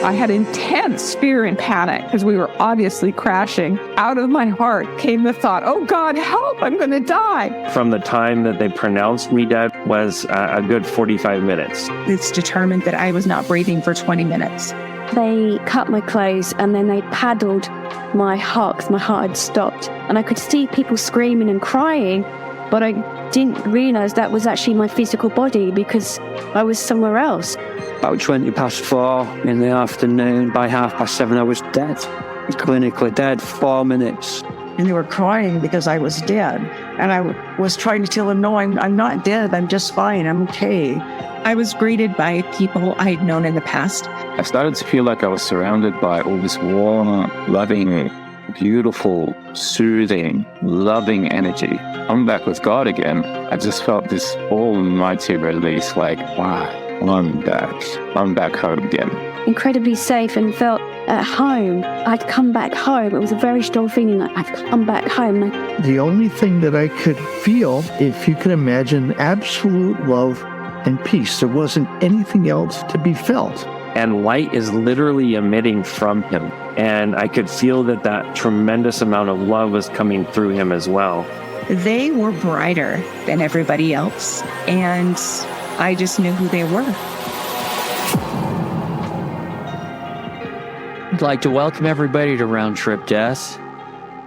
I had intense fear and panic because we were obviously crashing. Out of my heart came the thought, oh God, help, I'm going to die. From the time that they pronounced me dead was a good 45 minutes. It's determined that I was not breathing for 20 minutes. They cut my clothes and then they paddled my heart because my heart had stopped. And I could see people screaming and crying, but I didn't realise that was actually my physical body because I was somewhere else. About 20 past 4 in the afternoon, by 7:30 I was dead. Clinically dead, 4 minutes. And they were crying because I was dead. And I was trying to tell them, no, I'm not dead. I'm just fine. I'm okay. I was greeted by people I had known in the past. I started to feel like I was surrounded by all this warm, loving, beautiful, soothing, loving energy. I'm back with God again. I just felt this almighty release, like, wow, I'm back. I'm back home again. Incredibly safe and felt at home. I'd come back home. It was a very strong feeling that I've come back home. The only thing that I could feel, if you can imagine, absolute love and peace. There wasn't anything else to be felt. And light is literally emitting from him. And I could feel that tremendous amount of love was coming through him as well. They were brighter than everybody else, and I just knew who they were. I'd like to welcome everybody to Round Trip Death.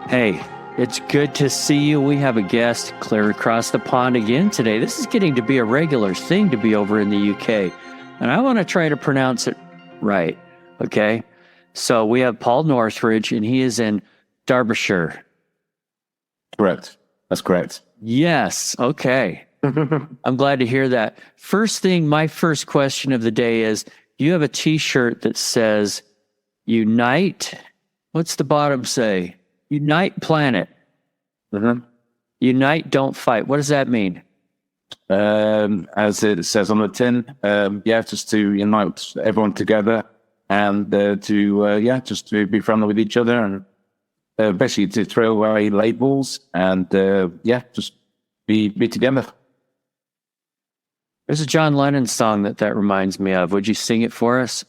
Hey, it's good to see you. We have a guest clear across the pond again today. This is getting to be a regular thing to be over in the UK. And I want to try to pronounce it right, okay? So we have Paul Northridge, and he is in Derbyshire. Correct. That's correct. Yes, okay. I'm glad to hear that. First thing, my first question of the day is, you have a T-shirt that says, Unite, what's the bottom say? Unite Planet. Unite, don't fight. What does that mean? As it says on the tin, just to unite everyone together and just to be friendly with each other and basically to throw away labels and just be together. There's a John Lennon song that reminds me of. Would you sing it for us?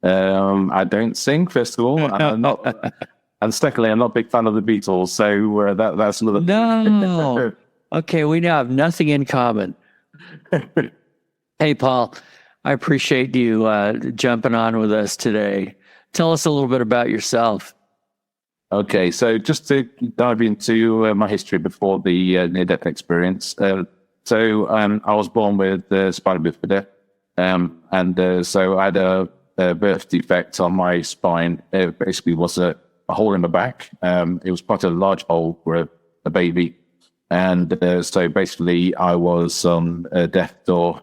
I don't sing, first of all. I'm not, and secondly, I'm not a big fan of the Beatles, so that's another. No. Okay, we now have nothing in common. Hey, Paul, I appreciate you jumping on with us today. Tell us a little bit about yourself. Okay, so just to dive into my history before the near-death experience. So I was born with spina bifida, and so I had a birth defect on my spine. It basically was a hole in the back. It was quite a large hole for a baby. And so basically I was on death's door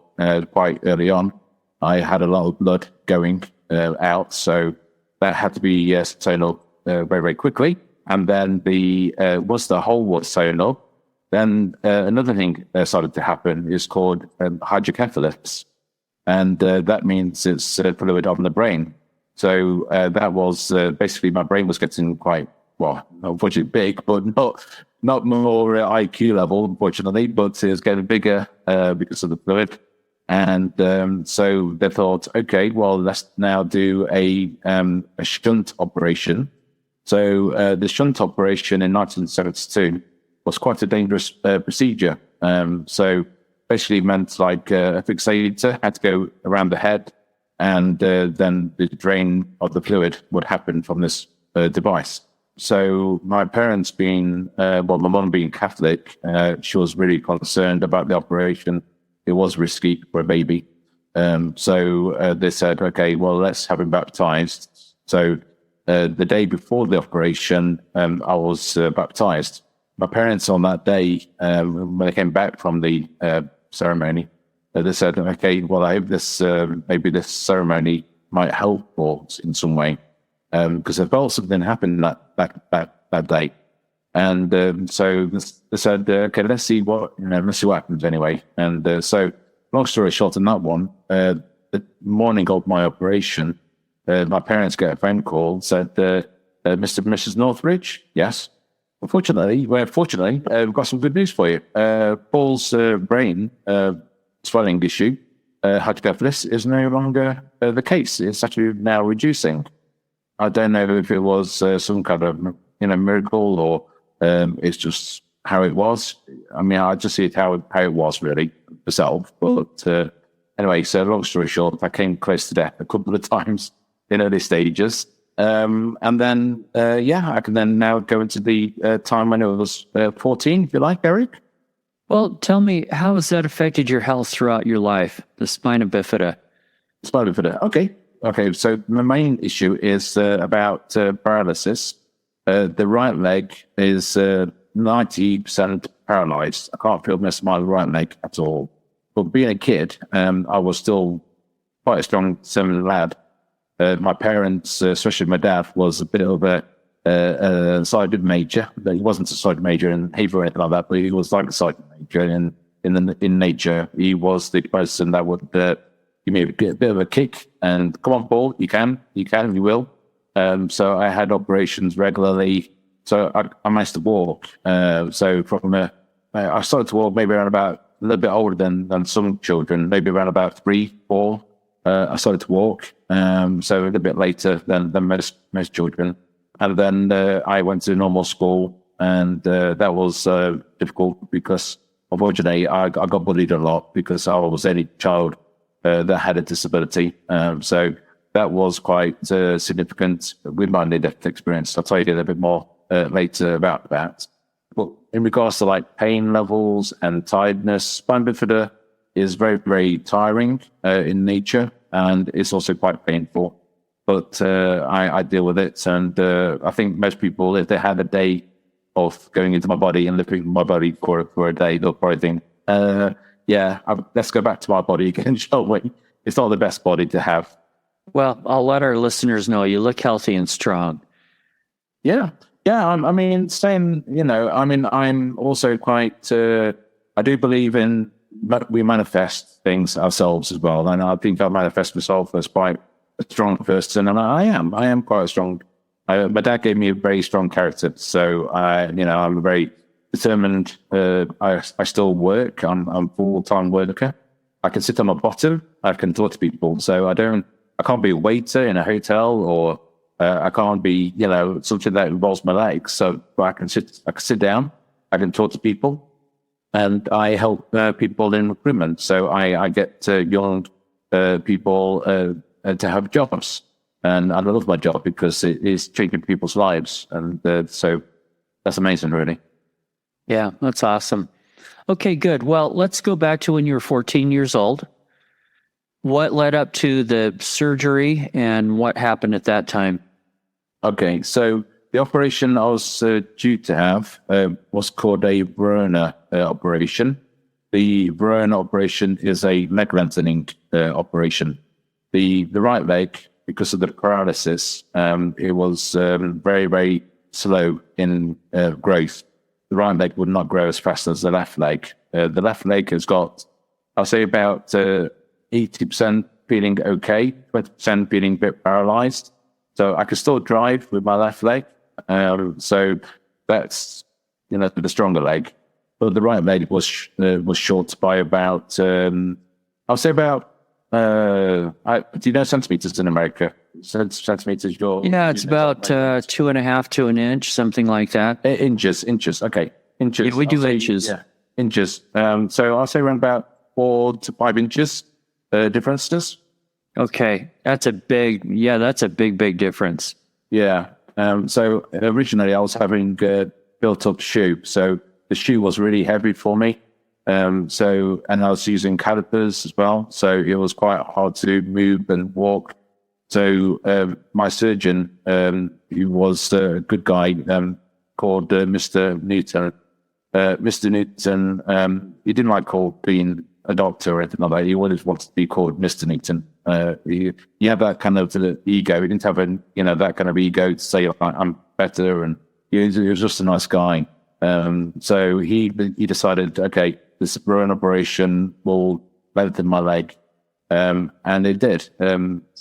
quite early on. I had a lot of blood going out, so that had to be sewn up very, very quickly. And then once the hole was sewn up, then another thing started to happen is called hydrocephalus. And that means it's fluid on the brain. So that was basically my brain was getting quite, well, unfortunately big, but not more IQ level, unfortunately, but it was getting bigger because of the fluid. And so they thought, okay, well, let's now do a shunt operation. So the shunt operation in 1972 was quite a dangerous procedure. So basically meant like a fixator had to go around the head, and then the drain of the fluid would happen from this device. So my parents being, my mom being Catholic, she was really concerned about the operation. It was risky for a baby. So they said, okay, well, let's have him baptized. So the day before the operation, I was baptized. My parents on that day, when they came back from the ceremony, they said, okay, well, I hope this, maybe this ceremony might help us in some way. Because I felt something happened that day. And so they said, okay, let's see what happens anyway. And so long story short on that one, the morning of my operation, my parents get a phone call, said, Mr. and Mrs. Northridge? Yes. Fortunately, we've got some good news for you. Paul's brain swelling issue hydrocephalus is no longer the case. It's actually now reducing. I don't know if it was some kind of miracle or it's just how it was. I mean, I just see it how it was really myself. But anyway, so long story short, I came close to death a couple of times in early stages. And then, I can then now go into the time when I was 14, if you like, Eric. Well, tell me, how has that affected your health throughout your life, the spina bifida? Spina bifida. Okay. So the main issue is about paralysis. The right leg is 90% paralyzed. I can't feel most of my right leg at all. But being a kid, I was still quite a strong 7 lad. My parents, especially my dad, was a bit of a sergeant major. He wasn't a sergeant major in Haver or anything like that, but he was like a sergeant major in nature. He was the person that would give me a bit of a kick and come on, Paul, you can, you will. So I had operations regularly. So I managed to walk. So I started to walk maybe around about a little bit older than some children, maybe around about 3, 4. I started to walk. So a little bit later than most children. And then I went to normal school, and that was difficult because unfortunately I got bullied a lot because I was any child that had a disability. So that was quite significant with my near-death experience. I'll tell you a little bit more later about that. But in regards to like pain levels and tiredness, spina bifida is very, very tiring in nature, and it's also quite painful. But I deal with it, and I think most people, if they had a day of going into my body and lifting my body for a day, they'll probably think, let's go back to my body again, shall we? It's not the best body to have. Well, I'll let our listeners know you look healthy and strong. Yeah. I mean, same. I'm also quite. I do believe in we manifest things ourselves as well, and I think I manifest myself as quite a strong person, and I am quite strong. My dad gave me a very strong character, so I'm a very determined. I still work. I'm a full-time worker. I can sit on my bottom. I can talk to people. So I can't be a waiter in a hotel, or I can't be something that involves my legs. So I can sit down. I can talk to people, and I help people in recruitment. So I get young people to have jobs, and I love my job because it is changing people's lives, and so that's amazing, really. Yeah, that's awesome. Okay, good. Well, let's go back to when you were 14 years old. What led up to the surgery, and what happened at that time? Okay, so the operation I was due to have was called a Verona operation. The Verona operation is a leg lengthening operation. The right leg, because of the paralysis, it was very, very slow in growth. The right leg would not grow as fast as the left leg. The left leg has got, I'll say, about 80% feeling okay, 20% feeling a bit paralyzed. So I could still drive with my left leg. So that's, the stronger leg. But the right leg was short by about, I'll say about, do you know centimeters in America? Centimeters, it's about 2.5 to an inch, something like that. Inches. Okay, inches. Yeah, we do inches. Yeah, inches. So I'll say around about 4 to 5 inches differences. Okay, that's a big difference. Yeah. So originally I was having built up shoe, so the shoe was really heavy for me. And I was using calipers as well, so it was quite hard to move and walk. So my surgeon, he was a good guy called Mr. Newton. Mr. Newton, he didn't like being a doctor or anything like that. He always wanted to be called Mr. Newton. He had that kind of ego. He didn't have that kind of ego to say I'm better, and he was just a nice guy. So he decided, okay, this Verona operation will lengthen my leg. And it did,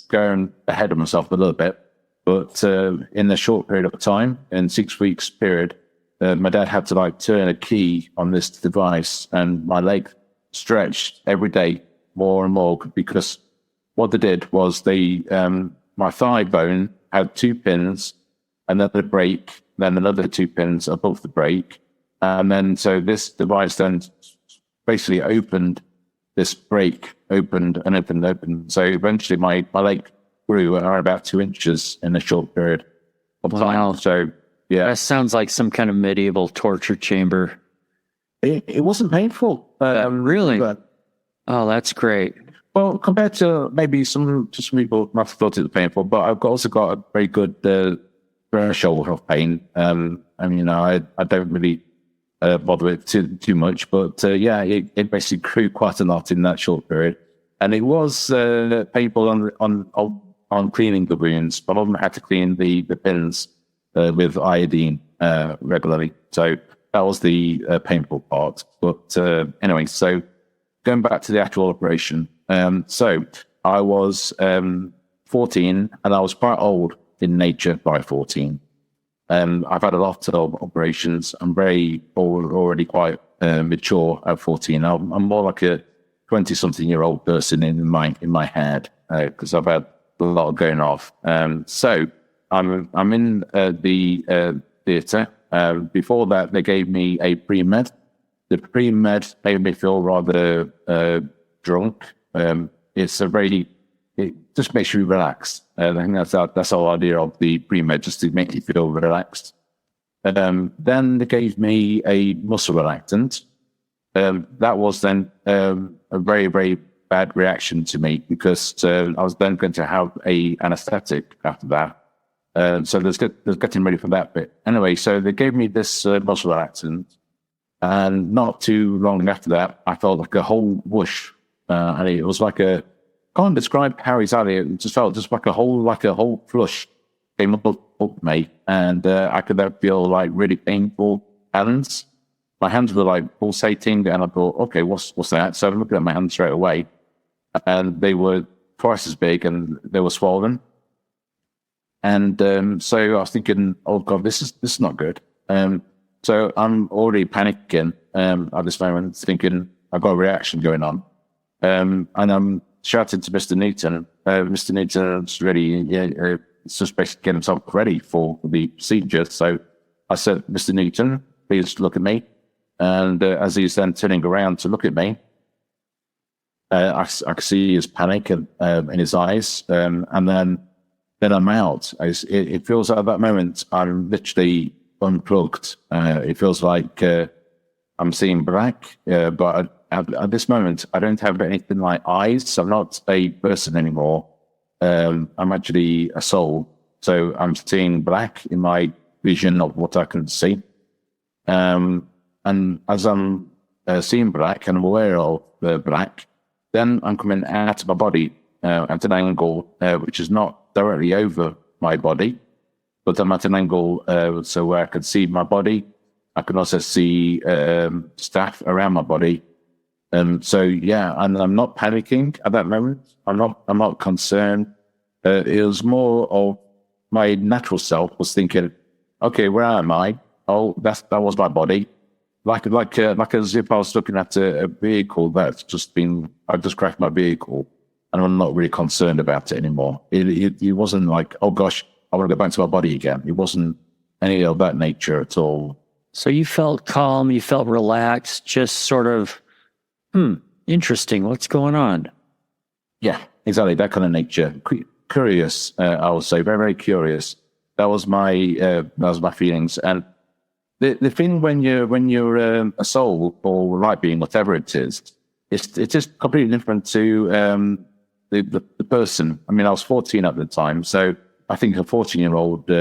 going ahead of myself a little bit. But in a short period of time, in 6 weeks period, my dad had to turn a key on this device, and my leg stretched every day more and more because what they did was my thigh bone had 2 pins, another break, then another 2 pins above the break. And then, so this device then basically opened this break, opened. So eventually my leg grew around about 2 inches in a short period of time. Wow. So, yeah. That sounds like some kind of medieval torture chamber. It wasn't painful. Really? But, Oh, that's great. well, compared to maybe some people might have thought it was painful, but I've also got a very good threshold of pain. I mean, I don't really bother with too much, but yeah, it basically grew quite a lot in that short period, and it was painful on cleaning the wounds. But I had to clean the pins with iodine regularly, so that was the painful part. But anyway, so going back to the actual operation, so I was 14, and I was quite old in nature by 14. I've had a lot of operations. I'm already quite mature at 14. I'm more like a 20-something-year-old person in my head because I've had a lot going off. So I'm in the theatre. Before that, they gave me a pre-med. The pre-med made me feel rather drunk. It just makes you relax. I think that's the whole idea of the pre-med, just to make you feel relaxed. Then they gave me a muscle relaxant. That was then a very, very bad reaction to me because I was then going to have a anesthetic after that. So there's getting ready for that bit. Anyway, so they gave me this muscle relaxant, and not too long after that, I felt like a whole whoosh, and it was like a, can't describe how exactly. It just felt just like a whole flush came up me, and I could then feel like really painful hands. My hands were like pulsating, and I thought, okay, what's that? So I'm looking at my hands straight away, and they were twice as big, and they were swollen. And so I was thinking, oh God, this is not good. So I'm already panicking at this moment, thinking I've got a reaction going on, and I'm shouting to Mr. Newton. Mr. Newton's ready. It's just basically getting himself ready for the procedure. So I said, Mr. Newton, please look at me. And as he's then turning around to look at me, I could see his panic in his eyes. And then I'm out. It feels like at that moment I'm literally unplugged. It feels like I'm seeing black, but at this moment I don't have anything like eyes. So I'm not a person anymore. I'm actually a soul. So I'm seeing black in my vision of what I can see. And as I'm seeing black and I'm aware of the black, then I'm coming out of my body at an angle which is not directly over my body, but I'm at an angle so where I can see my body. I can also see stuff around my body. So yeah, and I'm not panicking at that moment. I'm not concerned. It was more of my natural self was thinking, okay, where am I? Oh, that was my body. Like as if I was looking at a vehicle that's I've just crashed my vehicle, and I'm not really concerned about it anymore. It wasn't like, oh gosh, I want to go back to my body again. It wasn't any of that nature at all. So you felt calm, you felt relaxed, just sort of, interesting. What's going on? Yeah, exactly. That kind of nature. Curious, I would say, very, very curious. That was my feelings. And the thing when you're a soul or light being, whatever it is, it's just completely different to the person. I mean, I was 14 at the time, so I think a 14-year-old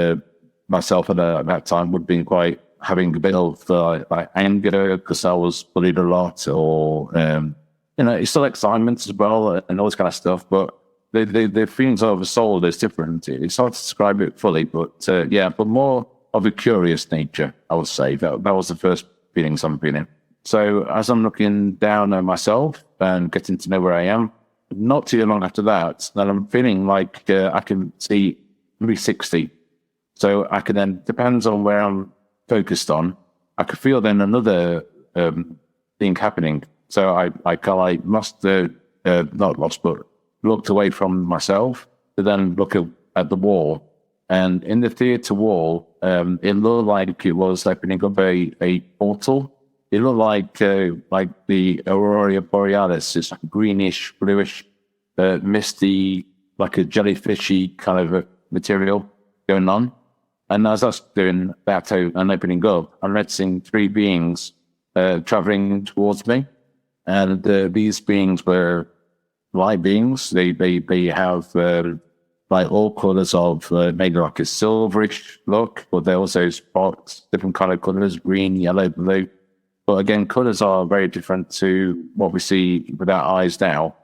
myself at that time would have been quite having a bit of like anger because I was bullied a lot, or it's still excitement as well and all this kind of stuff. But the feelings of a soul is different. It's hard to describe it fully, but but more of a curious nature, I would say. That was the first feelings I'm feeling. So as I'm looking down at myself and getting to know where I am, not too long after that, then I'm feeling like I can see 360. So I can then, depends on where I'm focused on, I could feel then another thing happening. So I lost not lost, but looked away from myself to then look at the wall. And in the theatre wall, it looked like it was opening up a portal. It looked like the Aurora Borealis. It's like greenish, bluish, misty, like a jellyfishy kind of a material going on. And as I was doing that and opening up, I'm noticing three beings traveling towards me. And these beings were light beings. They have like all colors of maybe like a silverish look, but they also spots different kind of colors, green, yellow, blue. But again, colors are very different to what we see with our eyes now.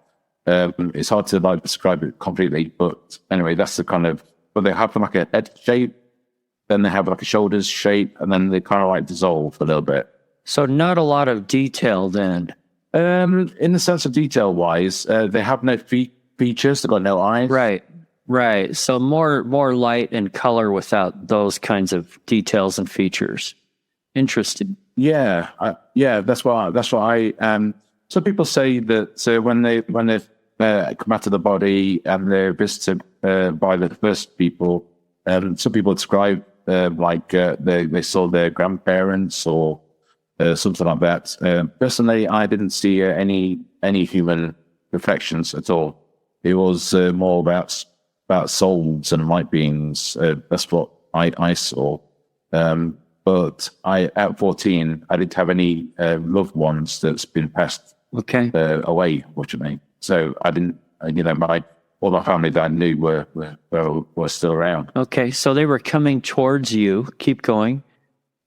It's hard to like describe it completely, but anyway, that's the kind of, but they have like a head shape, then they have like a shoulders shape, and then they kind of like dissolve a little bit. So not a lot of detail then. In the sense of detail wise, they have no features, they've got no eyes. Right. So more light and color without those kinds of details and features. Interesting. Yeah, that's what I. Some people say that when they come out of the body and they're visited by the first people, some people describe they saw their grandparents or something like that. Personally, I didn't see any human reflections at all. It was more about souls and light beings. That's what I saw. But at 14, I didn't have any loved ones that's been passed away, unfortunately. So I didn't, all my family that I knew were still around. Okay, so they were coming towards you. Keep going.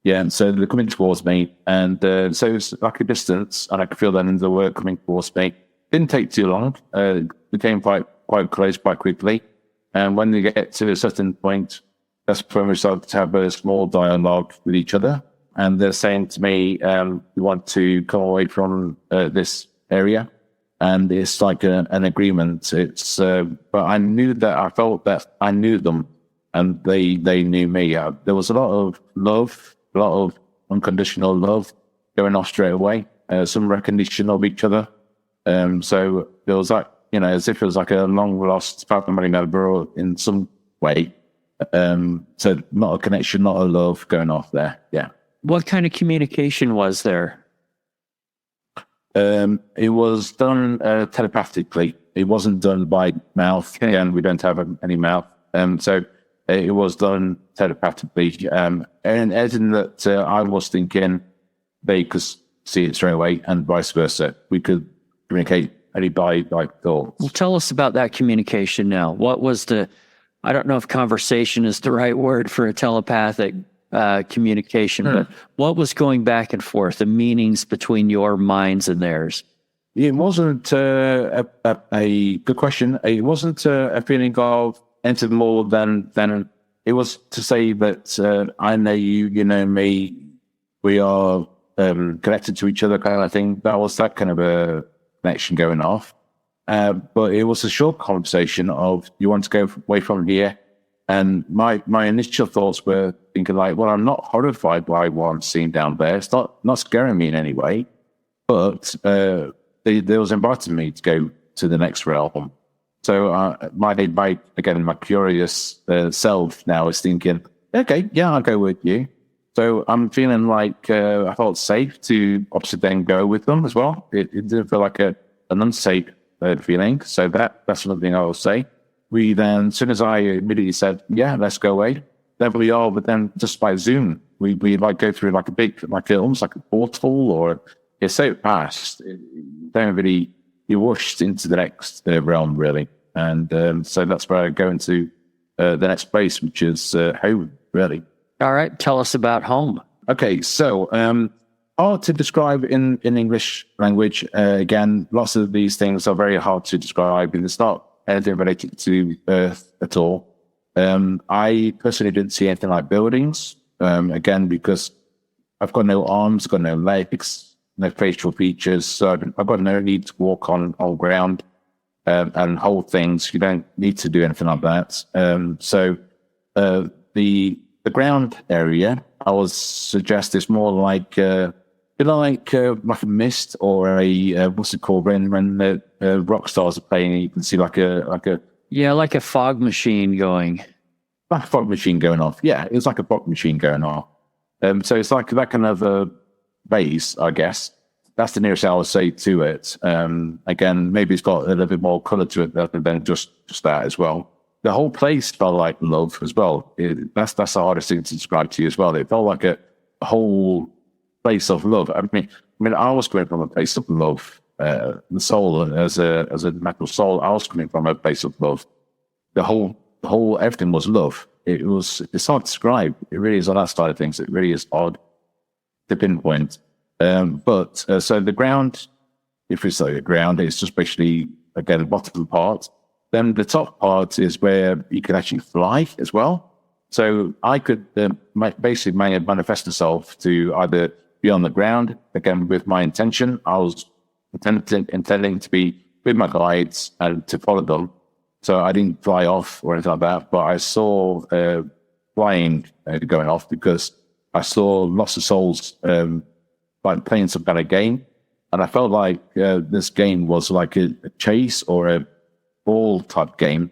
Yeah, and so they're coming towards me. And so it's like a distance, and I could feel them they were coming towards me. Didn't take too long. They came quite close quite quickly. And when they get to a certain point, that's when we started to have a small dialogue with each other. And they're saying to me, we want to come away from this area. And it's like an agreement. It's, but I felt that I knew them and they knew me. There was a lot of love, a lot of unconditional love going off straight away, some recognition of each other. So there was like, as if it was like a long lost family member in some way. So not a connection, not a love going off there. Yeah. What kind of communication was there? It was done telepathically. It wasn't done by mouth. Okay. Again, we don't have any mouth. So it was done telepathically. And as in that I was thinking they could see it straight away and vice versa. We could communicate only by thoughts. Well, tell us about that communication now. What was I don't know if conversation is the right word for a telepathic communication, but what was going back and forth, the meanings between your minds and theirs? It wasn't a good question. It wasn't a feeling of anything more than it was to say that I know you, you know me, we are connected to each other kind of thing. That was that kind of a connection going off. But it was a short conversation of, you want to go away from here? And my initial thoughts were thinking like, well, I'm not horrified by what I'm seeing down there. It's not scaring me in any way. But they was inviting me to go to the next realm. So my curious self now is thinking, okay, yeah, I'll go with you. So I'm feeling like I felt safe to obviously then go with them as well. It didn't feel like an unsafe feeling. So that's another thing I will say. We then, as soon as I immediately said, yeah, let's go away, there we are. But then just by Zoom, we like go through like a big, almost like a portal, or it's so fast. You're washed into the next realm, really. And so that's where I go into the next place, which is home, really. All right. Tell us about home. Okay. So, hard to describe in English language. Again, lots of these things are very hard to describe, and it's not anything related to Earth at all. I personally didn't see anything like buildings, again, because I've got no arms, got no legs, no facial features, so I've got no need to walk on ground and hold things. You don't need to do anything like that. So the ground area, I would suggest, is more like It's like a mist or a what's it called when the rock stars are playing. You can see like a Yeah, like a fog machine going. fog machine going off. Yeah, it was like a fog machine going off. So it's like that kind of a base, I guess. That's the nearest I would say to it. Again, maybe it's got a little bit more color to it than just that as well. The whole place felt like love as well. That's the hardest thing to describe to you as well. It felt like a whole place of love. I mean, I was coming from a place of love. The soul, as a metal soul, I was coming from a place of love. The whole everything was love. It's hard to describe. It really is on that side of things. It really is odd to pinpoint. But so the ground, if we say the ground, it's just basically again the bottom part. Then the top part is where you could actually fly as well. So I could basically manifest myself to either be on the ground again with my intention. I was intending to be with my guides and to follow them. So I didn't fly off or anything like that, but I saw flying going off because I saw lots of souls like playing some kind of game. And I felt like this game was like a chase or a ball type game.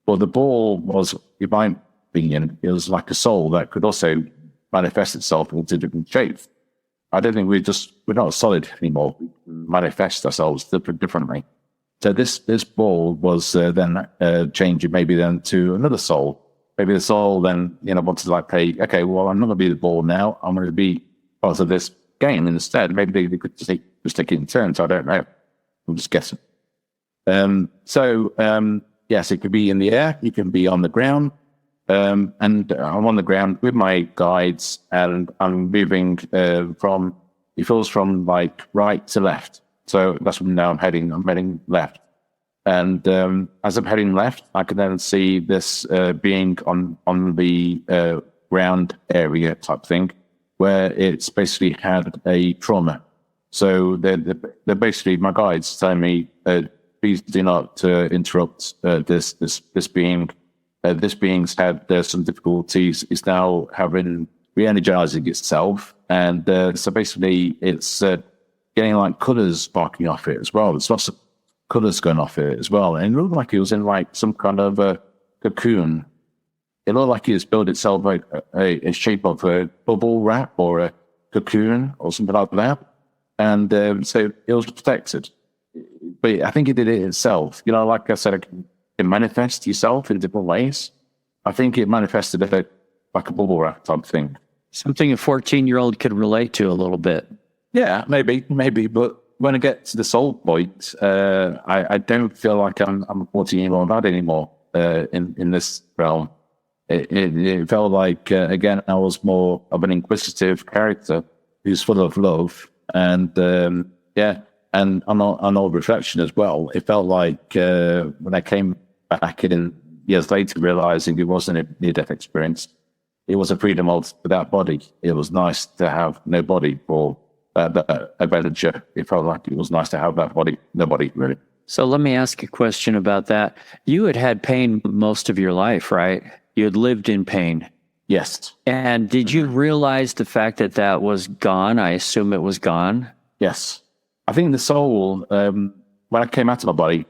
But the ball was, in my opinion, it was like a soul that could also manifest itself into different shapes. I don't think we're not solid anymore. We manifest ourselves differently. So this ball was then changing maybe then to another soul. Maybe the soul then, wanted to like play, okay, well, I'm not going to be the ball now. I'm going to be part of this game instead. Maybe they could just take it in turns. I don't know. I'm just guessing. Yes, it could be in the air. You can be on the ground. And I'm on the ground with my guides and I'm moving it feels from like right to left. So that's when now I'm heading left. And as I'm heading left, I can then see this being on the ground area type thing, where it's basically had a trauma. So they're basically, my guides telling me, please do not interrupt this being. This being's had some difficulties. It's now re-energizing itself. And so basically it's getting like colors sparking off it as well. There's lots of colors going off it as well. And it looked like it was in like some kind of a cocoon. It looked like it's built itself like a shape of a bubble wrap or a cocoon or something like that. And so it was protected. But I think it did it itself. Like I said, it can manifest yourself in different ways. I think it manifested it like a bubble wrap type thing. Something a 14-year-old could relate to a little bit. Yeah, maybe. But when I get to the soul point, I don't feel like I'm a 14-year-old lad anymore in this realm. It felt like, again, I was more of an inquisitive character who's full of love. And, and on all reflection as well, it felt like when I came back in years later, realizing it wasn't a near-death experience, it was a freedom without body. It was nice to have no body for that adventure. It felt like it was nice to have that body, no body, really. So let me ask a question about that. You had pain most of your life, right? You had lived in pain. Yes. And did you realize the fact that was gone? I assume it was gone. Yes. I think the soul, when I came out of my body,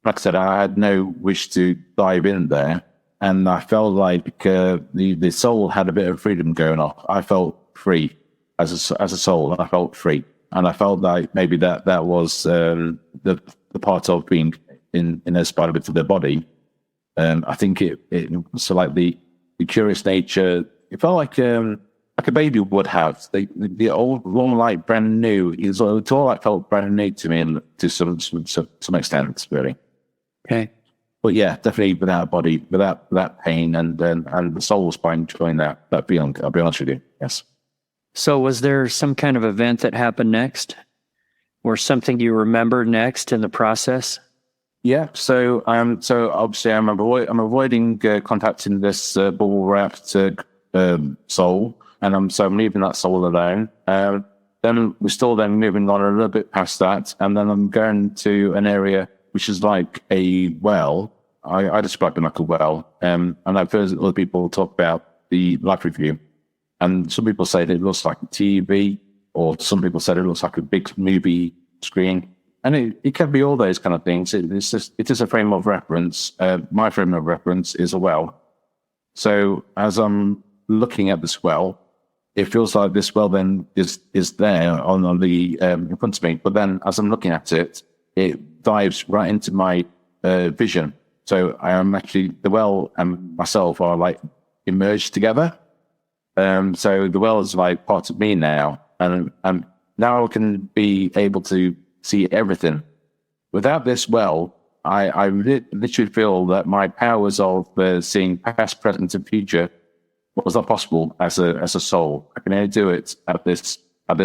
like I said, I had no wish to dive in there. And I felt like the soul had a bit of freedom going off. I felt free as a soul. I felt free. And I felt like maybe that was the part of being in a spider bit of the body. I think it so like the curious nature, it felt like a baby would have. The old long like brand new. It all like felt brand new to me, and to some extent, really. Okay, but yeah, definitely without body, without that pain, and the soul was by enjoying that feeling. I'll be honest with you. Yes. So was there some kind of event that happened next, or something you remember next in the process? Yeah. So obviously I'm avoiding contacting this bubble wrapped soul. And I'm leaving that soul alone. Then we're still then moving on a little bit past that. And then I'm going to an area which is like a well. I describe it like a well. And I've heard other people talk about the life review. And some people say that it looks like a TV. or some people said it looks like a big movie screen. And it can be all those kind of things. It is a frame of reference. My frame of reference is a well. So as I'm looking at this well, it feels like this well then is there on the in front of me. But then as I'm looking at it, it dives right into my vision. So I am actually, the well and myself are like emerged together. So the well is like part of me now, and now I can be able to see everything. Without this well, I literally feel that my powers of seeing past, present, and future was not possible as a soul. I can only do it at this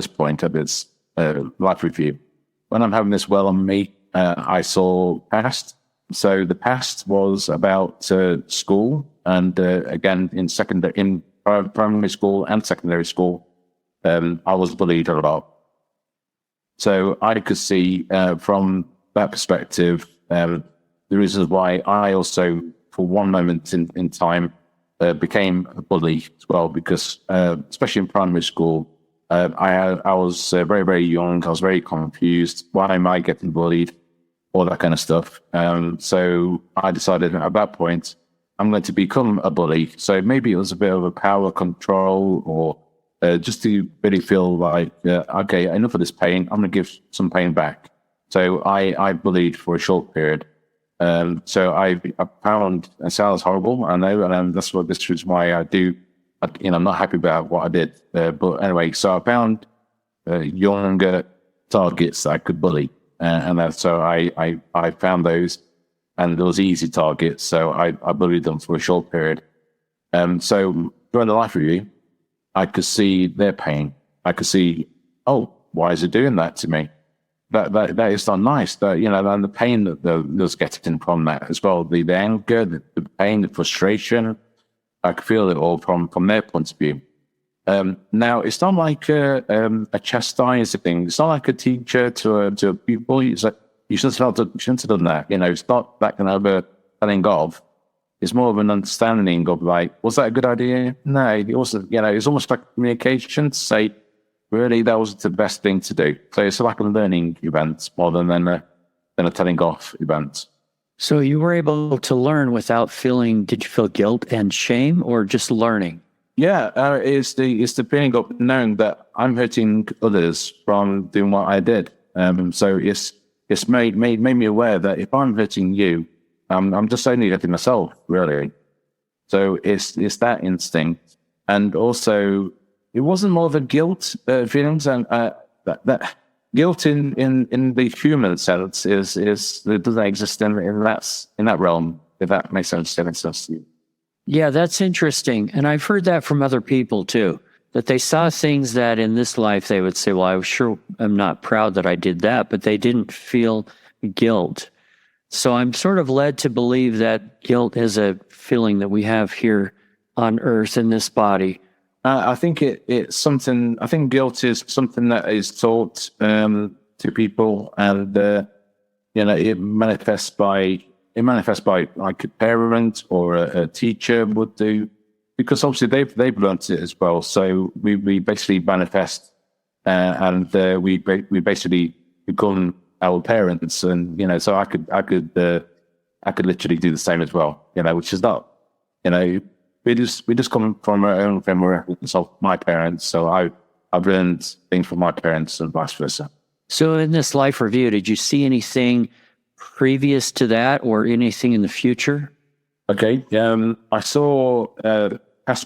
point, at this life review. When I'm having this well on me, I saw past. So the past was about school, and again in primary school and secondary school, I was bullied a lot. So I could see from that perspective the reasons why I also, for one moment in time, became a bully as well, because especially in primary school, I was very, very young. I was very confused. Why am I getting bullied? All that kind of stuff. So I decided at that point, I'm going to become a bully. So maybe it was a bit of a power control, or just to really feel like, okay, enough of this pain. I'm going to give some pain back. So I bullied for a short period. So I found, it sounds horrible, I know, and this is why I do, I'm not happy about what I did. But anyway, so I found younger targets that I could bully. So I found those, and those easy targets. So I bullied them for a short period. So during the life review, I could see their pain. I could see, oh, why is it doing that to me? That is not nice. And the pain that was getting from that as well, the anger, the pain, the frustration, I could feel it all from their point of view. Now, it's not like a chastising thing. It's not like a teacher to a pupil. It's like, you shouldn't have done that. It's not that kind of a telling of. It's more of an understanding of like, was that a good idea? No, it wasn't. It's almost like communication to say, really, that was the best thing to do. So it's like a learning event more than a telling off event. So you were able to learn without feeling, did you feel guilt and shame, or just learning? Yeah, it's the feeling of knowing that I'm hurting others from doing what I did. So it's made me aware that if I'm hurting you, I'm just only hurting myself, really. So it's that instinct, and also it wasn't more of a guilt feelings, and that guilt in the human sense is it doesn't exist in that realm. If that makes sense to you. Yeah, that's interesting. And I've heard that from other people too, that they saw things that in this life they would say, well, I sure am not proud that I did that, but they didn't feel guilt. So I'm sort of led to believe that guilt is a feeling that we have here on earth in this body. I think it's something, I think guilt is something that is taught to people, and it manifests by like a parent or a teacher would do, because obviously they've learnt it as well. So we basically manifest, and we basically become our parents, and so I could literally do the same as well. Which is not, we just come from our own family of my parents. So I've learned things from my parents and vice versa. So in this life review, did you see anything previous to that or anything in the future? Okay. I saw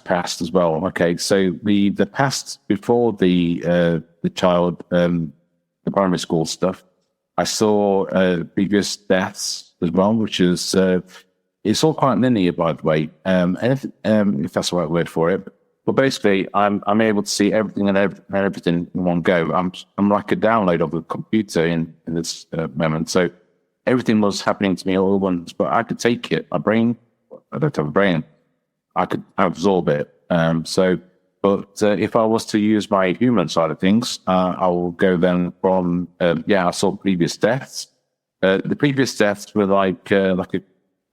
past as well. Okay. So the past before the child, the primary school stuff, I saw previous deaths as well, which is, it's all quite linear, by the way. And if that's the right word for it. But basically, I'm able to see everything and everything in one go. I'm like a download of a computer in this moment. So everything was happening to me all at once, but I could take it. My brain, I don't have a brain. I could absorb it. But if I was to use my human side of things, I will go then from, I saw previous deaths. The previous deaths were like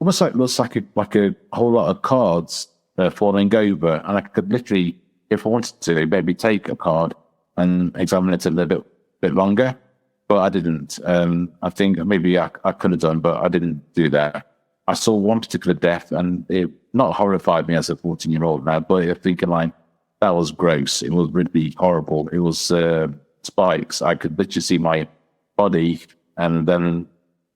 almost like a whole lot of cards falling over, and I could literally, if I wanted to, maybe take a card and examine it a little bit longer, but I didn't. I think maybe I could have done, but I didn't do that. I saw one particular death, and it not horrified me as a 14-year-old now, but I think like that was gross. It was really horrible. It was spikes. I could literally see my body, and then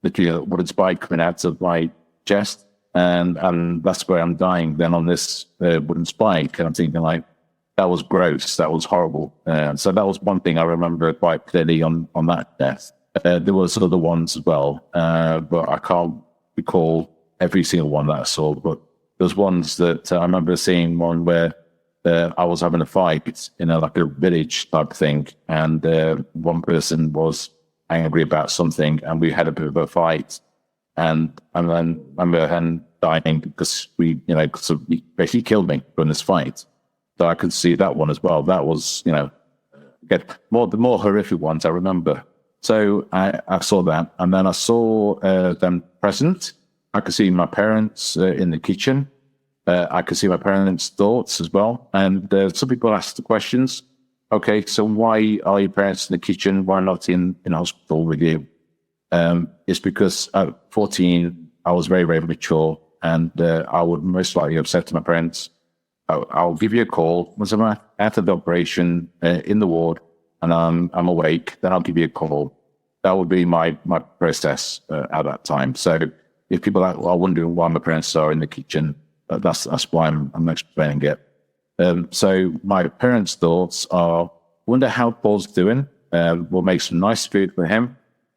literally a wooden spike coming out of my chest, and that's where I'm dying. Then on this wooden spike, and I'm thinking like, that was gross. That was horrible. So that was one thing I remember quite clearly on that death. There was other ones as well, but I can't recall every single one that I saw. But there's ones that I remember seeing one where I was having a fight in like a village type thing, and one person was angry about something, and we had a bit of a fight, and then I remember him dying because because he basically killed me during this fight. So I could see that one as well. That was, the more horrific ones I remember. So I saw that, and then I saw them present. I could see my parents in the kitchen. I could see my parents' thoughts as well. And some people asked the questions. Okay, so why are your parents in the kitchen? Why not in hospital with you? It's because at 14, I was very, very mature, and I would most likely have said to my parents, I'll give you a call once I'm after the operation in the ward and I'm awake. Then I'll give you a call. That would be my process at that time. So if people are wondering why my parents are in the kitchen, that's why I'm explaining it. So my parents' thoughts are: wonder how Paul's doing. We'll make some nice food for him,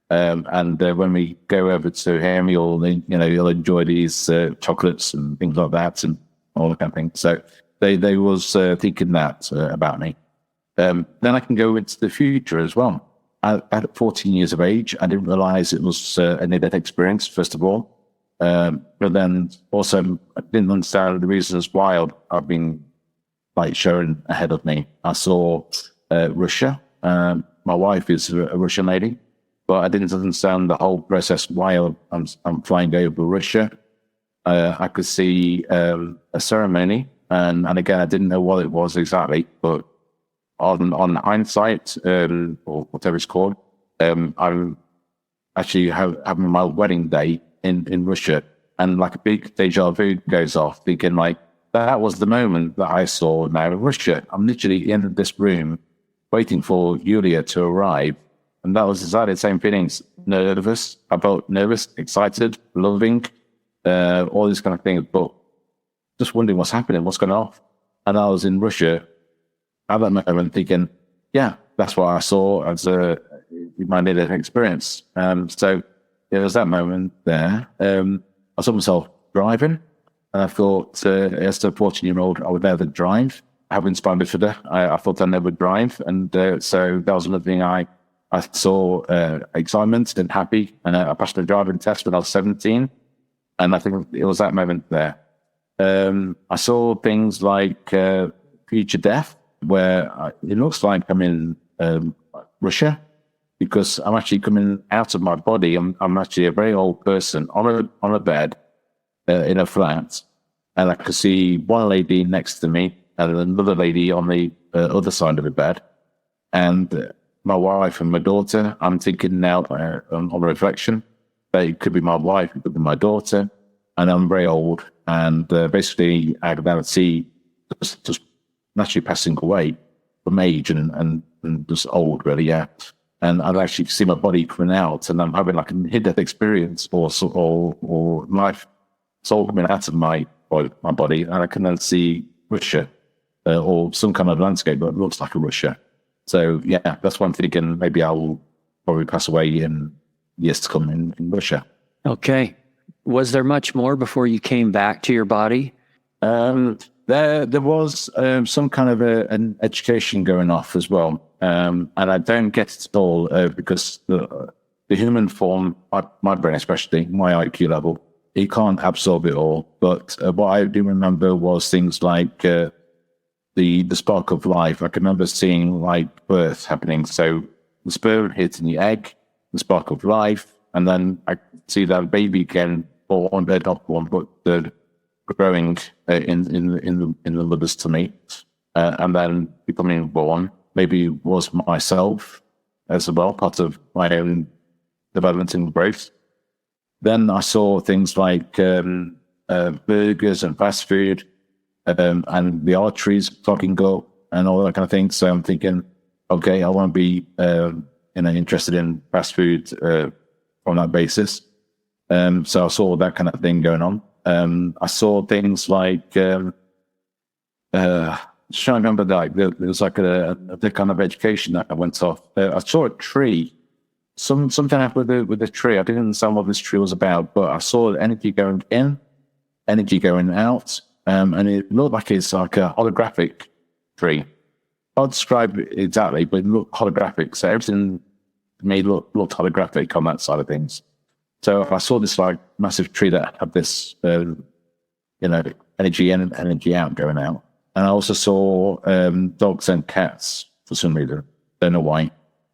and when we go over to him, he'll enjoy these chocolates and things like that, and all that kind of thing. So they was thinking that about me. Then I can go into the future as well. At 14 years of age, I didn't realize it was a near-death experience, first of all. But then also, I didn't understand the reasons why I've been shown ahead of me. I saw Russia. My wife is a Russian lady, but I didn't understand the whole process why I'm flying over Russia. I could see a ceremony, and again, I didn't know what it was exactly, but on hindsight, or whatever it's called, I'm actually having my wedding day in Russia, and like a big deja vu goes off, thinking like, that was the moment that I saw now in Russia. I'm literally in this room waiting for Yulia to arrive, and that was exactly the same feelings. Nervous, I felt nervous, excited, loving, all these kind of things, but just wondering what's happening, what's going on. And I was in Russia at that moment thinking, yeah, that's what I saw as my near-death experience. So there was that moment there. I saw myself driving, and I thought, as a 14-year-old, I would never drive. Having spina bifida, I thought I'd never drive. And so that was another thing I saw excitement and happy. And I passed the driving test when I was 17. And I think it was that moment there. I saw things like future death, where it looks like I'm in Russia, because I'm actually coming out of my body. I'm actually a very old person on a bed in a flat, and I could see one lady next to me and another lady on the other side of the bed, and my wife and my daughter. I'm thinking now on reflection that it could be my wife, it could be my daughter, and I'm very old, and basically I could now see just naturally passing away from age and just old, really, yeah. And I'd actually see my body coming out, and I'm having like a near-death experience or life soul coming out of my body, and I can then see Russia or some kind of landscape that looks like a Russia. So yeah, that's why I'm thinking maybe I will probably pass away in years to come in Russia. Okay. Was there much more before you came back to your body? There was some kind of an education going off as well, and I don't get it at all because the human form, my brain especially, my IQ level, it can't absorb it all. But what I do remember was things like the spark of life. I can remember seeing like birth happening. So the sperm hitting the egg, the spark of life, and then I see that baby again born, not born, but the growing in the mother's tummy, and then becoming born, maybe was myself as well, part of my own development and growth. Then I saw things like burgers and fast food, and the arteries clogging up and all that kind of thing. So I'm thinking, okay, I want to be interested in fast food on that basis. So I saw that kind of thing going on. I saw things like just trying to remember that there was like the kind of education that went off. I saw a tree. Something happened with the tree. I didn't understand what this tree was about, but I saw energy going in, energy going out, and it looked like it's like a holographic tree. I'll describe it exactly, but it looked holographic. So everything looked holographic on that side of things. So I saw this like massive tree that had this, energy in and energy out going out. And I also saw dogs and cats for some reason. Don't know why.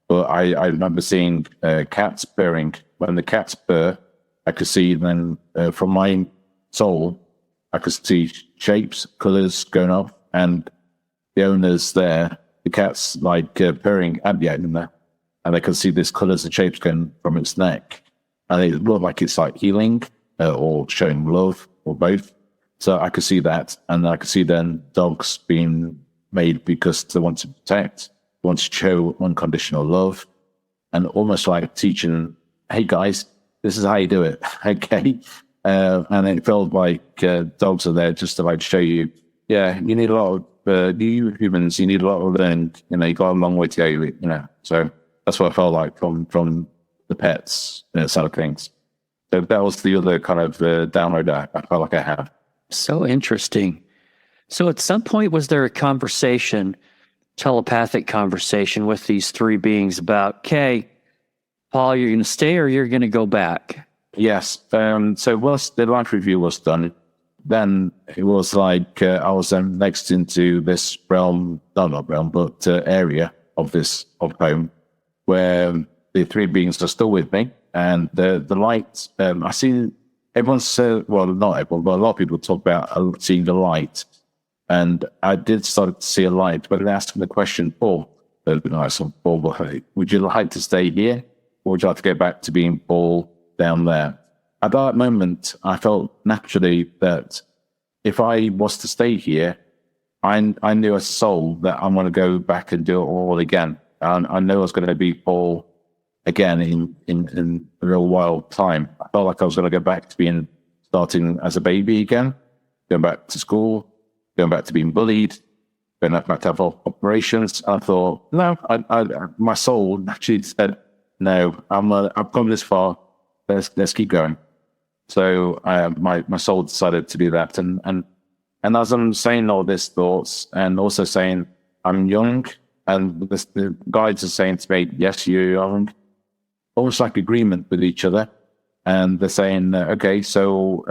But I remember seeing cats purring. When the cats purr, I could see then from my soul, I could see shapes, colours going off, and the owners there, the cat's like purring at the owner, and I could see these colours and shapes going from its neck. And it looked like it's like healing or showing love or both. So I could see that, and I could see then dogs being made because they want to protect, want to show unconditional love, and almost like teaching, hey guys, this is how you do it, okay? And it felt like dogs are there just to like show you, yeah, you need a lot of, you humans, you need a lot of learning, you got a long way to go, So that's what I felt like from the pets side of things. So that was the other kind of download I felt like I had. So interesting. So at some point, was there a conversation, telepathic conversation with these three beings about, okay, Paul, you're going to stay or you're going to go back? Yes. So once the life review was done, then it was like I was then next into this realm, not realm, but area of home where the three beings are still with me. And the light, I see everyone's, well, not everyone, but a lot of people talk about seeing the light. And I did start to see a light, but they asked me the question, Paul, would you like to stay here? Or would you like to go back to being Paul down there? At that moment, I felt naturally that if I was to stay here, I knew as a soul that I'm going to go back and do it all again. And I know I was going to be Paul again in a real wild time. I felt like I was going to go back to starting as a baby again, going back to school, going back to being bullied, going back to have operations. And I thought, no, my soul naturally said, no, I've come this far. Let's keep going. So my soul decided to do that. And as I'm saying all these thoughts and also saying I'm young, and the guides are saying to me, yes, you're young, almost like agreement with each other. And they're saying, okay, so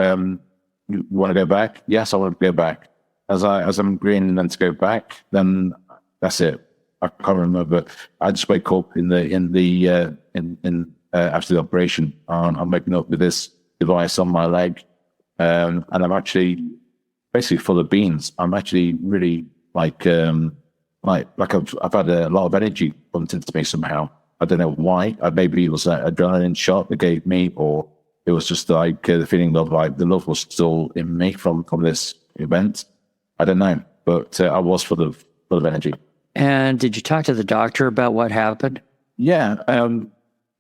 you want to go back? Yes, I want to go back. As I'm agreeing then to go back, then that's it. I can't remember. I just wake up after the operation. I'm waking up with this device on my leg, and I'm actually basically full of beans. I'm actually really like I've had a lot of energy pumped into me somehow. I don't know why. Maybe it was an adrenaline shot they gave me, or it was just like the feeling of like the love was still in me from this event. I don't know, but I was full of energy. And did you talk to the doctor about what happened? Yeah,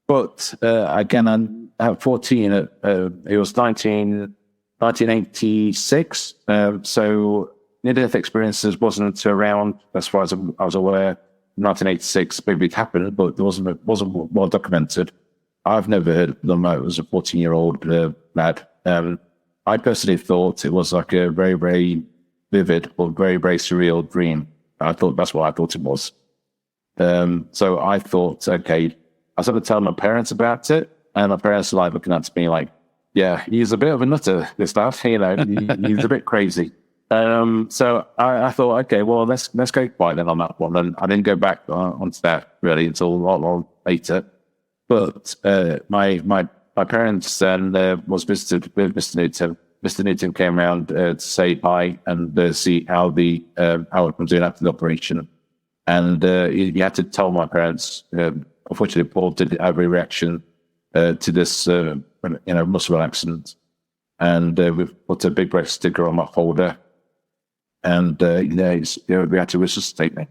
but again, I'm at 14. It was 1986. So near-death experiences wasn't around as far as I was aware. 1986, maybe it happened, but it wasn't well documented. I've never heard of them. I was a 14-year-old lad. I personally thought it was like a very, very vivid or very, very surreal dream. That's what I thought it was. So I thought, okay, I started telling my parents about it, and my parents were like looking at me like, yeah, he's a bit of a nutter, this lad, he's a bit crazy. So I thought, okay, well, let's go quiet then on that one. And I didn't go back onto that really until a lot later. But my parents then was visited with Mr. Newton. Mr. Newton came around to say hi and see how it was doing after the operation. And you had to tell my parents, unfortunately, Paul did have a reaction to this, muscle accident. And we've put a big breast sticker on my folder. And, we had to resuscitate me.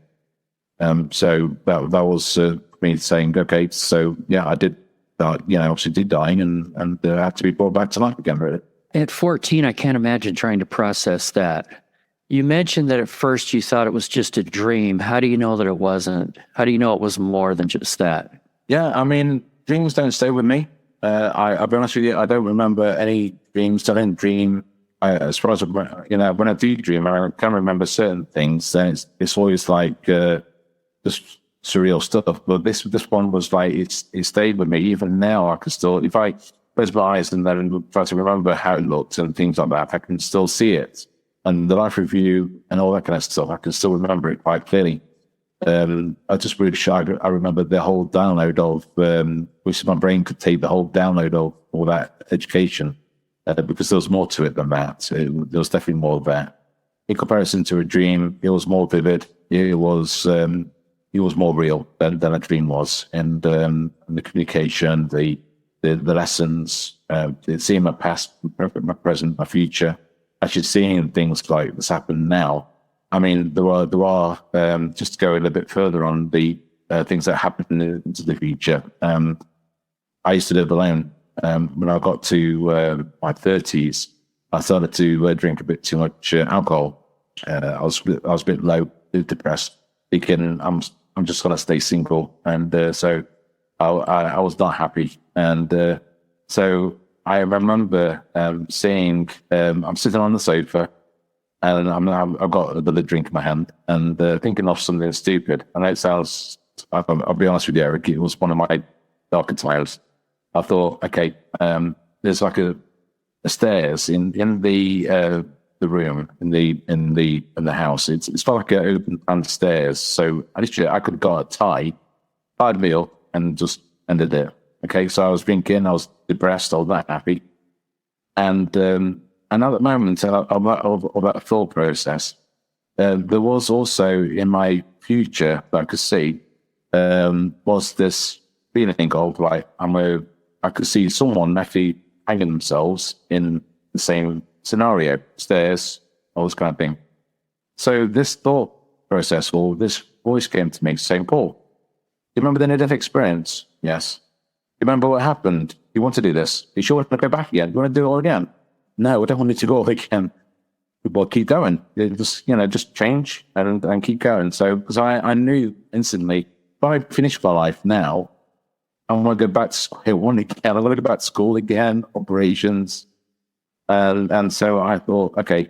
So that was me saying, okay, so yeah, I did, obviously did dying and had to be brought back to life again, really. At 14, I can't imagine trying to process that. You mentioned that at first you thought it was just a dream. How do you know that it wasn't? How do you know it was more than just that? Yeah, I mean, dreams don't stay with me. I'll be honest with you, I don't remember any dreams. I didn't dream. As far as, when I do dream, I can remember certain things. Then it's always like just surreal stuff. But this one was like, it stayed with me. Even now, I can still, if I close my eyes and then try to remember how it looked and things like that, I can still see it. And the life review and all that kind of stuff, I can still remember it quite clearly. I just really shy. I remember the whole download of, which my brain could take the whole download of all that education, because there was more to it than that. There was definitely more of that. In comparison to a dream, it was more vivid. It was more real than a dream was. And the communication, the lessons, seeing my past, my present, my future, actually seeing things like this happen now. I mean, there are just to go a little bit further on the things that happen into the future. I used to live alone. When I got to my 30s, I started to drink a bit too much alcohol. I was a bit low, depressed, thinking I'm just gonna stay single, and so I was not happy. And so I remember seeing I'm sitting on the sofa. And I've got another drink in my hand and thinking of something stupid. And it sounds, I'll be honest with you, Eric, it was one of my darker times. I thought, okay, there's like a stairs in the room in the house. It's like an open plan stairs. So I could have got a tied meal and just ended it. Okay, so I was drinking, I was depressed, I was not happy, and at that moment of that thought process, there was also in my future that I could see was this feeling of like I could see someone actually hanging themselves in the same scenario, stairs, all this kind of thing. So this thought process, or this voice came to me saying, "Paul, you remember the near-death experience? Yes. You remember what happened? You want to do this? You sure want to go back again? You want to do it all again? No, I don't want it to go all again. Well, keep going. Just change and keep going." So, because I knew instantly, if I finish my life now, I want to go back to square one again. I want to go back to school again, operations. And so I thought, okay.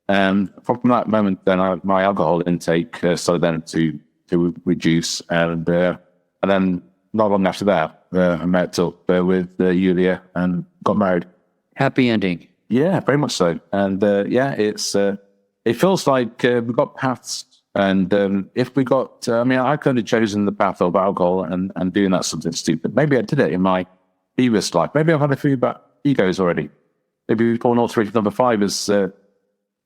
From that moment, then my alcohol intake started then to reduce. And then not long after that, I met up with Yulia and got married. Happy ending. Yeah, very much so. And it feels like we've got paths. And if we got, I could have chosen the path of alcohol and doing that something stupid. Maybe I did it in my previous life. Maybe I've had a few egos already. Maybe Paul Northridge number 5 has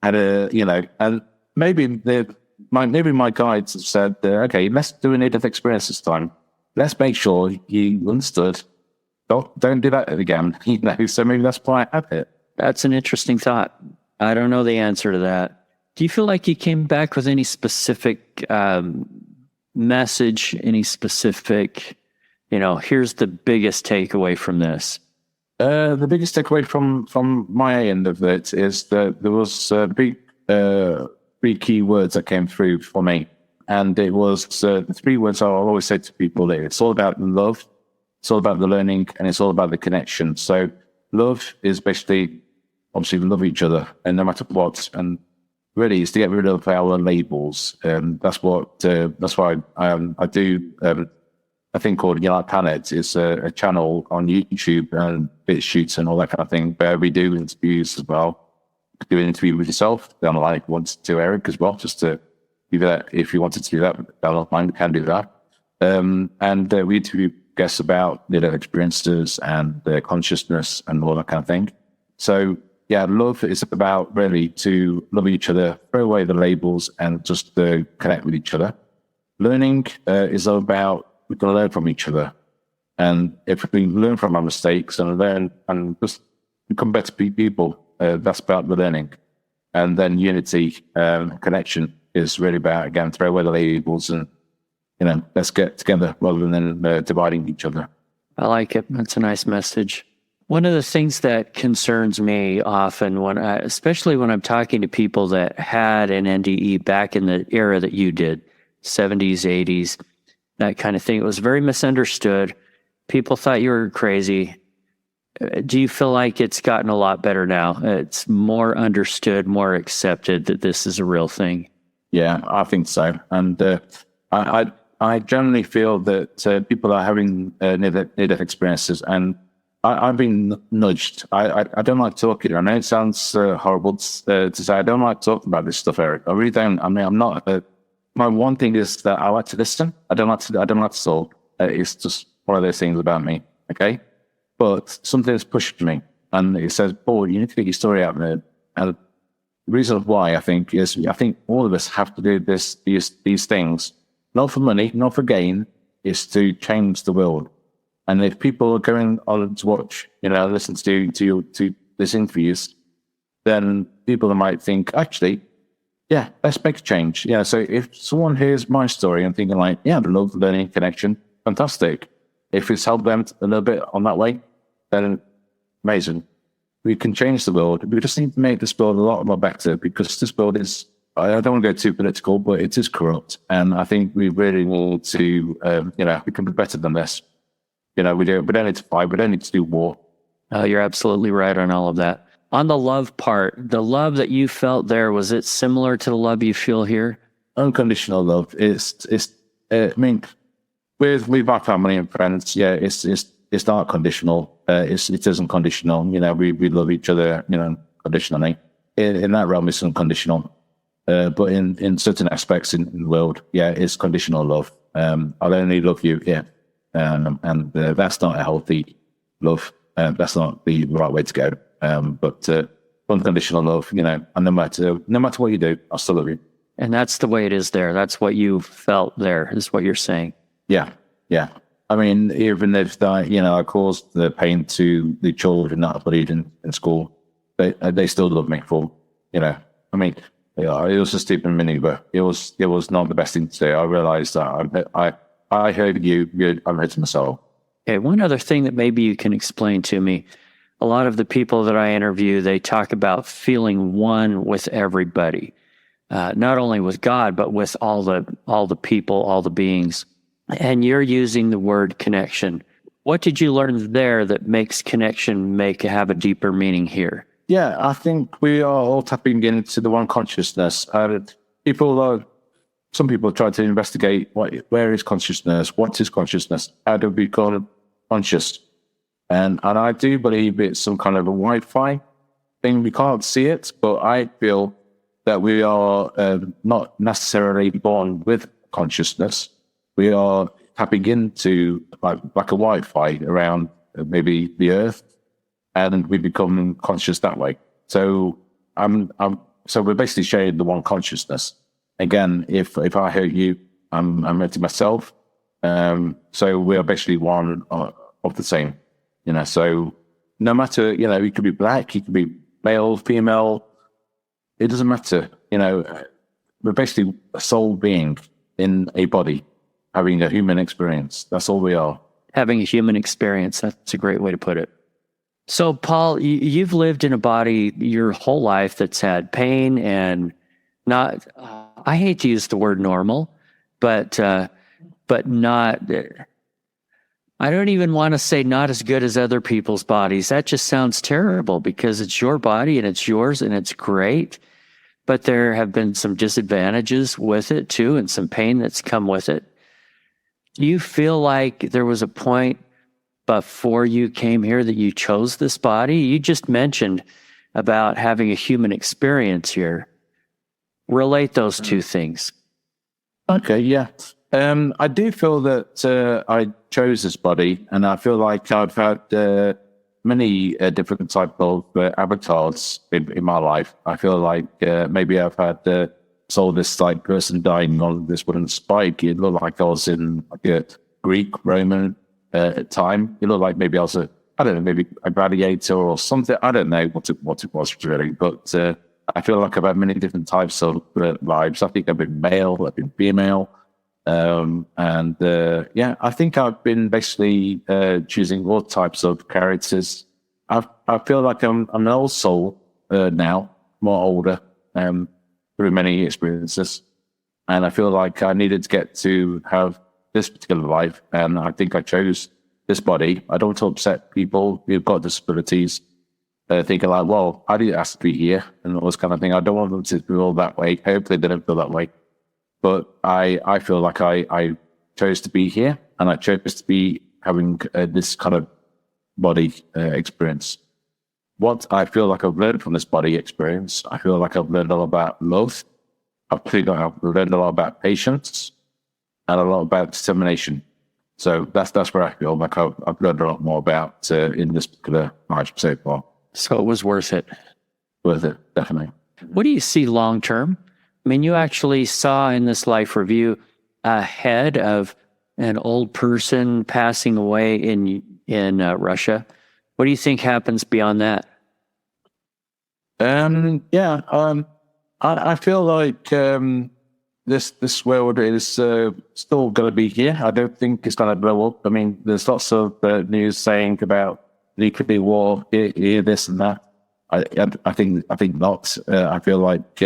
had and maybe my guides have said, okay, let's do a near-death experience this time. Let's make sure you understood. Don't do that again. So maybe that's why I have it. That's an interesting thought. I don't know the answer to that. Do you feel like you came back with any specific message, any specific, here's the biggest takeaway from this? The biggest takeaway from my end of it is that there was three key words that came through for me. And it was the 3 words I'll always say to people that it's all about the love, it's all about the learning, and it's all about the connection. So love is basically, obviously, we love each other, and no matter what, and really is to get rid of our labels. That's why I do a thing called Unite Planet. It's a channel on YouTube and BitChute and all that kind of thing, where we do interviews as well. Do an interview with yourself down the line if you want to, Eric, as well, just to do that. If you wanted to do that down the line, we can do that. And we interview guests about near-death experiences and their consciousness and all that kind of thing. So yeah, love is about really to love each other, throw away the labels and just connect with each other. learning is about we can learn from each other. And if we learn from our mistakes and learn and just become better people, that's about the learning. And then unity, connection is really about, again, throw away the labels and, let's get together rather than dividing each other. I like it. That's a nice message. One of the things that concerns me often, especially when I'm talking to people that had an NDE back in the era that you did, 70s, 80s, that kind of thing, it was very misunderstood. People thought you were crazy. Do you feel like it's gotten a lot better now? It's more understood, more accepted that this is a real thing? Yeah, I think so. And I generally feel that people are having near-death experiences, and I've been nudged. I don't like talking. I know it sounds horrible to say. I don't like talking about this stuff, Eric. I really don't. I mean, I'm not. My one thing is that I like to listen. I don't like to talk. It's just one of those things about me. Okay, but something has pushed me, and it says, "Paul, you need to get your story out there." And the reason why I think all of us have to do these things, not for money, not for gain, is to change the world. And if people are going on to watch, listen to these interviews, then people might think, actually, yeah, let's make a change. Yeah. So if someone hears my story and thinking like, yeah, the love, learning, connection, fantastic. If it's helped them a little bit on that way, then amazing. We can change the world. We just need to make this world a lot more better, because this world is, I don't want to go too political, but it is corrupt. And I think we really need to, we can be better than this. We don't need to fight. We don't need to do war. You're absolutely right on all of that. On the love part, the love that you felt there, was it similar to the love you feel here? Unconditional love. With my family and friends, yeah, it's not conditional. It isn't conditional. We love each other, conditionally. In that realm, it's unconditional. But in certain aspects in the world, yeah, it's conditional love. I'll only love you, yeah. And that's not a healthy love. That's not the right way to go. But unconditional love, and no matter what you do, I'll still love you. And that's the way it is there. That's what you felt there, is what you're saying. Yeah. I mean, even if I caused the pain to the children that I bullied in school, they still love me for, I mean, it was a stupid maneuver. It was not the best thing to do. I realized that I heard you, I'm hurting myself. Okay, one other thing that maybe you can explain to me. A lot of the people that I interview, they talk about feeling one with everybody, not only with God, but with all the people, all the beings. And you're using the word connection. What did you learn there that makes connection have a deeper meaning here? Yeah, I think we are all tapping into the one consciousness. Some people try to investigate where is consciousness, what is consciousness, how do we become conscious? And I do believe it's some kind of a Wi-Fi thing. We can't see it, but I feel that we are not necessarily born with consciousness. We are tapping into like a Wi-Fi around maybe the Earth, and we become conscious that way. So so we're basically sharing the one consciousness. Again, if I hurt you, I'm hurting myself. So we are basically one of the same. So no matter, you could be black, you could be male, female, it doesn't matter. We're basically a soul being in a body, having a human experience. That's all we are. Having a human experience. That's a great way to put it. So, Paul, you've lived in a body your whole life that's had pain and not, I hate to use the word normal, but not, I don't even want to say not as good as other people's bodies. That just sounds terrible, because it's your body and it's yours and it's great. But there have been some disadvantages with it too, and some pain that's come with it. Do you feel like there was a point before you came here that you chose this body? You just mentioned about having a human experience here. Relate those two things. Okay, yeah. I do feel that I chose this body, and I feel like I've had many different type of avatars in my life. I feel like maybe I've had saw this like person dying on this wooden spike, it looked like I was in like a Greek Roman time. It looked like maybe I was maybe a gladiator or something. I don't know what it was really, but I feel like I've had many different types of lives. I think I've been male, I've been female, and I think I've been basically choosing all types of characters. I feel like I'm an old soul now, more older, through many experiences, and I feel like I needed to get to have this particular life, and I think I chose this body. I don't want to upset people who've got disabilities, thinking like, well, I didn't ask to be here, and all this kind of thing. I don't want them to feel that way. Hopefully they don't feel that way. But I feel like I chose to be here, and I chose to be having this kind of body experience. What I feel like I've learned from this body experience, I feel like I've learned a lot about love. I feel like I've learned a lot about patience and a lot about determination. So that's where I feel like I've learned a lot more about in this particular life so far. So it was worth it. Worth it, definitely. What do you see long term? I mean, you actually saw in this life review ahead of an old person passing away in Russia. What do you think happens beyond that? I feel like this world is still going to be here. I don't think it's going to blow up. I mean, there's lots of news saying about nuclear war, here, this and that. I think not. I feel like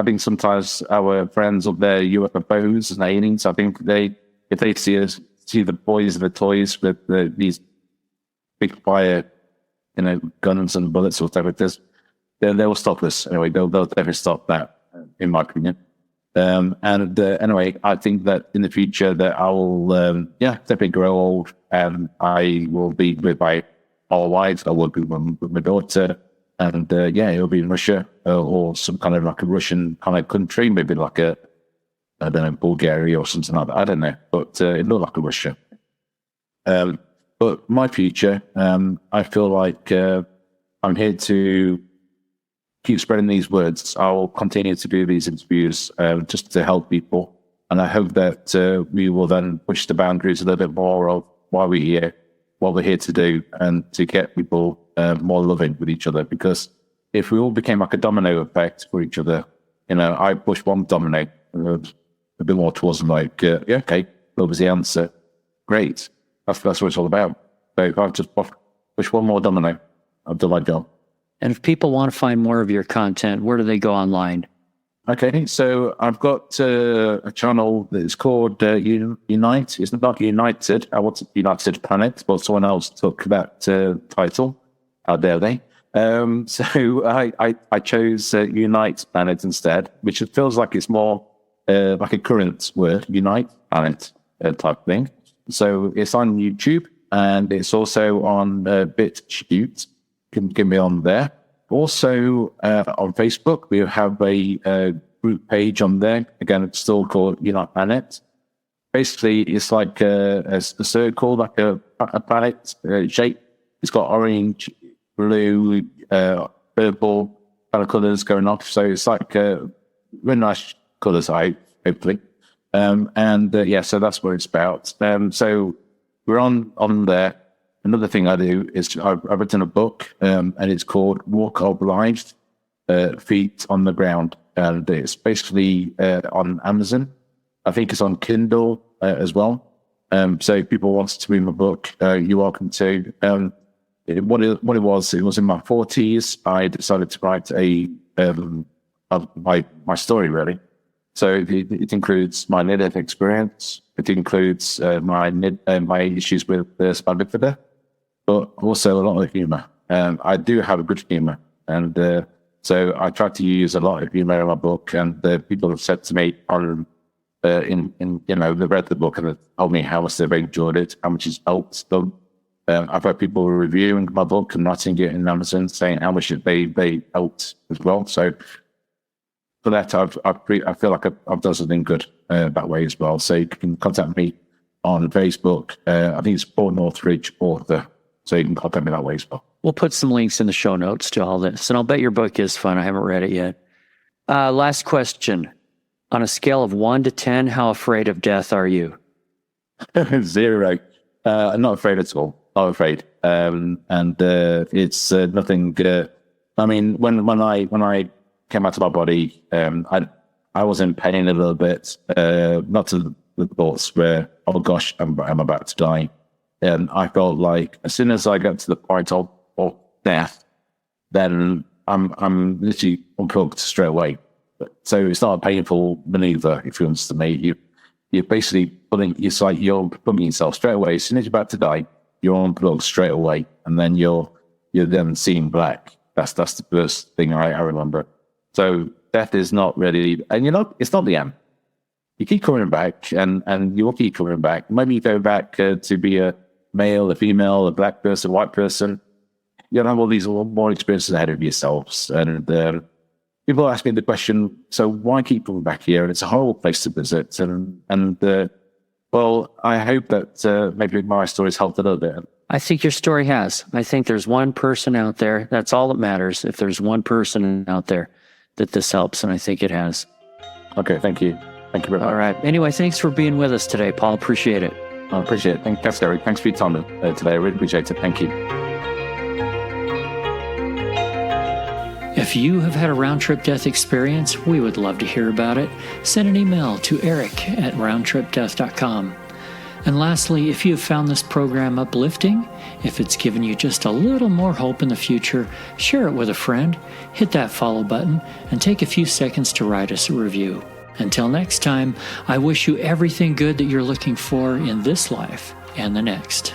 I think sometimes our friends up there, UFOs and aliens, I think if they see the boys and the toys with these big fire, guns and bullets or whatever it is, they will stop us. Anyway, they'll definitely stop that, in my opinion. Anyway, I think that in the future that I will, definitely grow old, and I will be with my wife. I will be with my daughter, and it'll be in Russia or some kind of like a Russian kind of country, maybe like I don't know, Bulgaria or something like that. I don't know, but it looked like a Russia. But my future, I feel like I'm here to keep spreading these words. I will continue to do these interviews just to help people. And I hope that we will then push the boundaries a little bit more of why we're here, what we're here to do, and to get people more loving with each other. Because if we all became like a domino effect for each other, I push one domino a bit more towards them, like, okay, love is the answer. Great. That's what it's all about. So if I just push one more domino, I've done my job. And if people want to find more of your content, where do they go online? Okay, so I've got a channel that is called Unite. It's not United. I wanted United Planet, but someone else took that title. How dare they? So I chose Unite Planet instead, which it feels like it's more like a current word, Unite Planet type thing. So it's on YouTube, and it's also on BitChute. You can get me on there. Also on Facebook, we have a group page on there. Again, it's still called Unite Planet. Basically, it's like a circle, like a planet shape. It's got orange, blue, purple kind of colours going off. So it's like really nice colours, hopefully. So that's what it's about. So we're on there. Another thing I do is I've written a book, and it's called Walk Obliged, Feet on the Ground. And it's basically on Amazon. I think it's on Kindle as well. So if people want to read my book, you're welcome to. What it was in my 40s. I decided to write my story, really. So it includes my near-death experience. It includes my issues with spina bifida, but also a lot of humor. I do have a good humor, and so I try to use a lot of humor in my book. And people have said to me they've read the book and they've told me how much they've enjoyed it, how much it's helped them. I've had people reviewing my book and writing it in Amazon, saying how much they helped as well. So for that, I feel like I've done something good that way as well. So you can contact me on Facebook. I think it's Paul Northridge Author. So you can contact me that way as well. We'll put some links in the show notes to all this. And I'll bet your book is fun. I haven't read it yet. Last question. On a scale of 1 to 10, how afraid of death are you? 0. I'm not afraid at all. Not afraid. It's nothing. I mean, when I came out of my body, I was in pain a little bit. Not to the thoughts where, oh gosh, I'm about to die. And I felt like as soon as I got to the point of death, then I'm literally unplugged straight away. So it's not a painful maneuver, if you understand me. You're basically it's like you're plugging yourself straight away. As soon as you're about to die, you're unplugged straight away, and then you're then seeing black. That's the first thing I remember. So death is not really, and it's not the end. You keep coming back, and you will keep coming back. Maybe you go back to be a male, a female, a black person, white person. You'll have all these more experiences ahead of yourselves. And people ask me the question, so why keep coming back here? And it's a horrible place to visit. Well, I hope that maybe my story's helped a little bit. I think your story has. I think there's one person out there. That's all that matters. If there's one person out there that this helps, and I think it has. Okay, thank you. Thank you very much. All right. Anyway, thanks for being with us today, Paul. Appreciate it. I appreciate it. Thanks, Gary. Thanks for your time today. I really appreciate it. Thank you. If you have had a round-trip death experience, we would love to hear about it. Send an email to eric@roundtripdeath.com. And lastly, if you have found this program uplifting, if it's given you just a little more hope in the future, share it with a friend, hit that follow button, and take a few seconds to write us a review. Until next time, I wish you everything good that you're looking for in this life and the next.